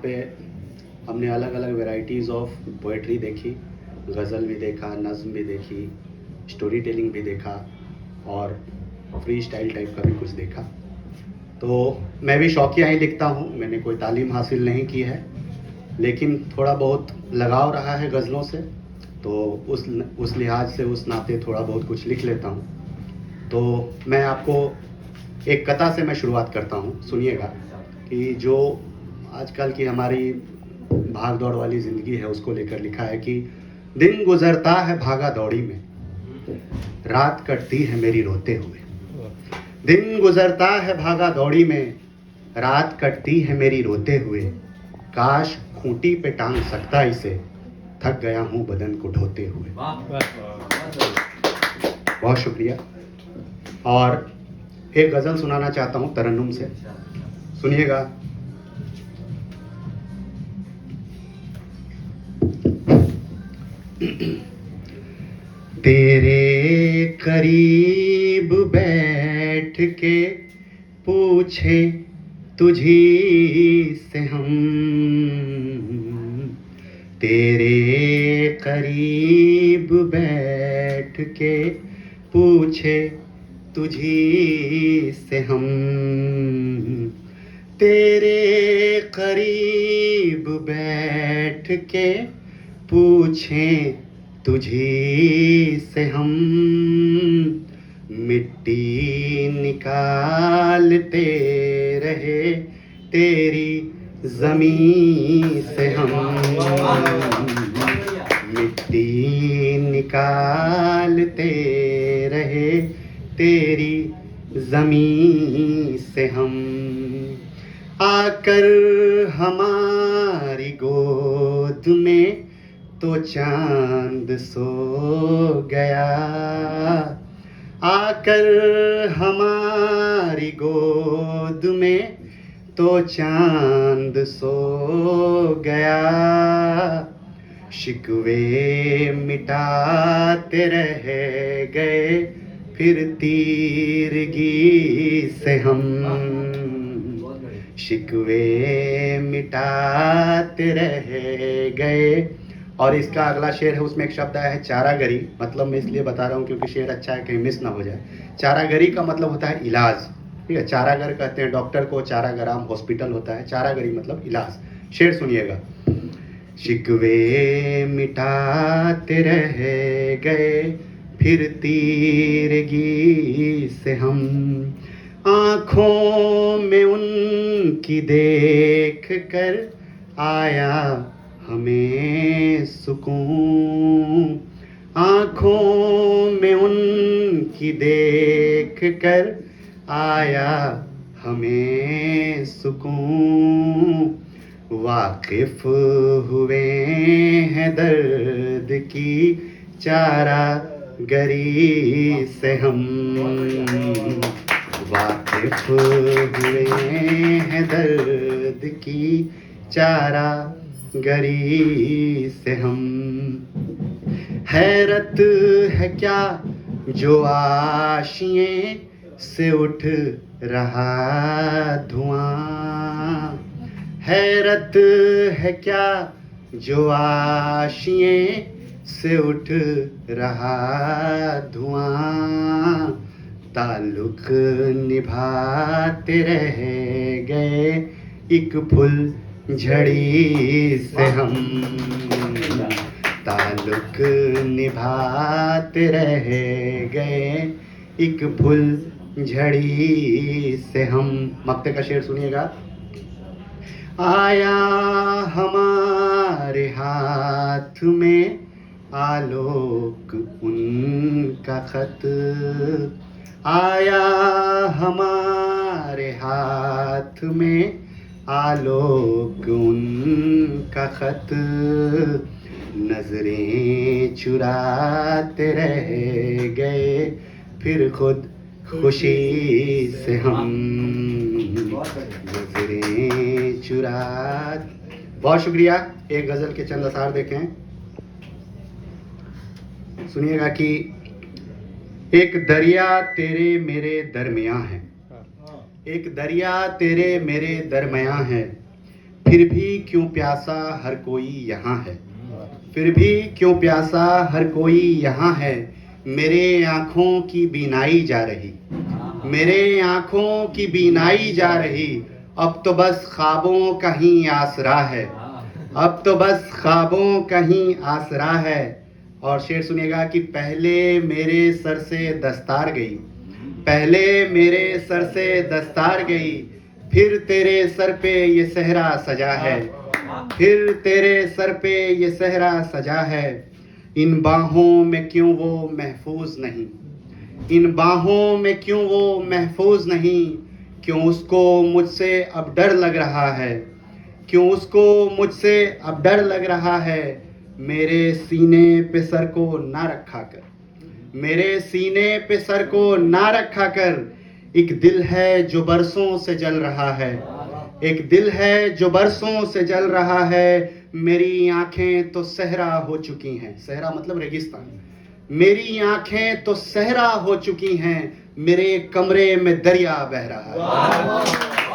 पे हमने अलग अलग वैरायटीज़ ऑफ पोएट्री देखी, गज़ल भी देखा, नज़्म भी देखी, स्टोरी टेलिंग भी देखा और फ्री स्टाइल टाइप का भी कुछ देखा। तो मैं भी शौकिया ही लिखता हूँ, मैंने कोई तालीम हासिल नहीं की है, लेकिन थोड़ा बहुत लगाव रहा है गज़लों से, तो उस लिहाज से, उस नाते थोड़ा बहुत कुछ लिख लेता हूँ। तो मैं आपको एक कथा से मैं शुरुआत करता हूँ, सुनिएगा कि जो आजकल की हमारी भाग दौड़ वाली ज़िंदगी है उसको लेकर लिखा है कि दिन गुजरता है भागा दौड़ी में, रात कटती है मेरी रोते हुए। दिन गुजरता है भागा दौड़ी में, रात कटती है मेरी रोते हुए। काश खूंटी पे टांग सकता इसे, थक गया हूँ बदन को ढोते हुए। बहुत शुक्रिया। और एक गज़ल सुनाना चाहता हूँ तरन्नुम से, सुनिएगा। तेरे करीब बैठ के पूछे तुझी से हम, तेरे करीब बैठ के पूछे तुझी से हम, तेरे करीब बैठ के पूछें तुझी से हम, मिट्टी निकालते रहे तेरी ज़मीं से हम, मिट्टी निकालते रहे तेरी ज़मीं से हम। आकर हमारी गोद में तो चांद सो गया, आकर हमारी गोद में तो चांद सो गया। शिकवे मिटाते रह गए फिर तीरगी से हम, शिकवे मिटाते रह गए। और इसका अगला शेर है, उसमें एक शब्द आया है चारागरी। मतलब मैं इसलिए बता रहा हूँ क्योंकि शेर अच्छा है, कहीं मिस ना हो जाए। चारागरी का मतलब होता है इलाज, ठीक है। चारागर कहते हैं डॉक्टर को, चारागराम हॉस्पिटल होता है, चारागरी मतलब इलाज। शेर सुनिएगा। शिकवे मिटाते रह गए फिर तीरगी से हम, आँखों में उनकी देख कर आया हमें सुकून, आँखों में उनकी देख कर आया हमें सुकून। वाकिफ हुए हैं दर्द की चारागरी से हम, वाकिफ हुए हैं दर्द की चारागरी से हम। हैरत है क्या जो आशिएं से उठ रहा धुआं, हैरत है क्या जो आशिएं से उठ रहा धुआं। ताल्लुक निभाते रह गए एक फूल झड़ी से हम, ताल्लुक निभाते रह गए एक फूल झड़ी से हम। मक्ते का शेर सुनिएगा। आया हमारे हाथ में आलोक उनका खत, आया हमारे हाथ में आलोक उनका खत। नजरें चुराते रह गए फिर खुद खुशी से हम, नजरें चुरा। बहुत शुक्रिया। एक गजल के चंद असार देखें, सुनिएगा कि एक दरिया तेरे मेरे दरमियां है, एक दरिया तेरे मेरे दरमियां है, फिर भी क्यों प्यासा हर कोई यहाँ है, फिर भी क्यों प्यासा हर कोई यहाँ है, मेरे आँखों की बीनाई जा रही, मेरे आँखों की बीनाई जा रही, अब तो बस ख्वाबों का ही आसरा है, अब तो बस ख्वाबों का ही आसरा है। और शेर सुनिएगा कि पहले मेरे सर से दस्तार गई, पहले मेरे सर से दस्तार गई, फिर तेरे सर पे ये सहरा सजा है, फिर तेरे सर पे ये सहरा सजा है। इन बाहों में क्यों वो महफूज नहीं, इन बाहों में क्यों वो महफूज नहीं, क्यों उसको मुझसे अब डर लग रहा है, क्यों उसको मुझसे अब डर लग रहा है। मेरे सीने पे सर को ना रखा कर, मेरे सीने पे सर को ना रखा कर, एक दिल है जो बरसों से जल रहा है, एक दिल है जो बरसों से जल रहा है। मेरी आंखें तो सहरा हो चुकी हैं, सहरा मतलब रेगिस्तान, मेरी आंखें तो सहरा हो चुकी हैं, मेरे कमरे में दरिया बह रहा है।